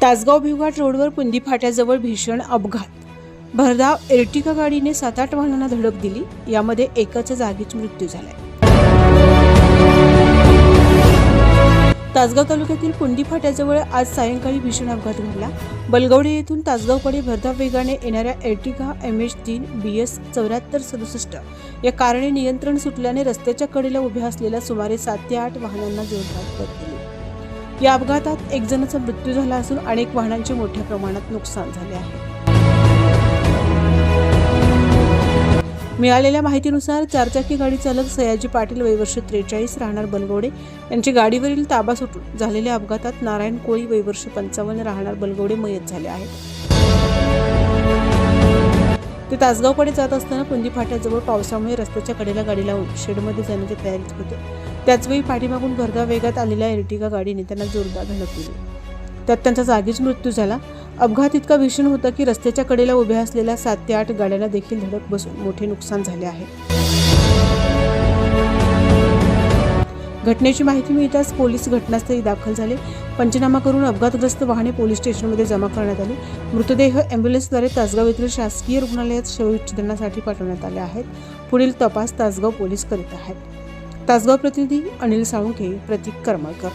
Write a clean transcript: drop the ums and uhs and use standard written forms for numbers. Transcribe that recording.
तासगाव भिवघाट रोडवर पुंदी फाट्याजवळ भीषण अपघात। भरधाव एर्टिगा गाडीने 7-8 वाहनांना धडक दिली। यामध्ये एकाचा जागीच मृत्यू झालाय। तासगाव तालुक्यातील पुंदी फाट्याजवळ आज सायंकाळी भीषण अपघात घडला। बलगवडे येथून तासगावकडे भरधाव वेगाने येणाऱ्या एर्टिगा MH3 BS 7467 या कारने नियंत्रण सुटल्याने रस्त्याच्या कडेला उभ्या असलेल्या सुमारे 7 ते 8 वाहनांना जोरदार धडक दिली। या अपघातात एक जणाचा मृत्यू झाला असून अनेक वाहनांचे मोठ्या प्रमाणात नुकसान झाले आहे। मिळालेल्या माहितीनुसार चारचाकी गाडी चालक सयाजी पाटील वय वर्ष 43 राहणार बलगवडे यांची गाडीवरील ताबा सुटून झालेल्या अपघातात नारायण कोळी वय वर्ष 55 राहणार बलगवडे मयत झाले आहेत। ते तासगावकडे जात असताना पुंदी फाट्याजवळ पावसामुळे रस्त्याच्या कडेला गाडी लावून शेडमध्ये जाण्याची तयारीत होते। त्याचवेळी पाठीमागून भरधाव वेगात आलेल्या एर्टिगा गाडीने त्यांना जोरदार धडक दिली। त्यात त्यांचा जागीच मृत्यू झाला। अपघात इतका भीषण होता की रस्त्याच्या कडेला उभ्या असलेल्या 7 ते 8 गाड्यांना देखील धडक बसून मोठे नुकसान झाले आहे। घटनेची माहिती मिळताच पोलीस घटनास्थळी दाखल झाले। पंचनामा करून अपघातग्रस्त वाहने पोलीस स्टेशनमध्ये जमा करण्यात आली। मृतदेह ॲम्ब्युलन्सद्वारे तासगाव येथील शासकीय रुग्णालयात शवविच्छेदनासाठी पाठवण्यात आले आहेत। पुढील तपास तासगाव पोलीस करीत आहेत। तासगाव प्रतिनिधी अनिल साळुंखे, प्रतीक करमळकर।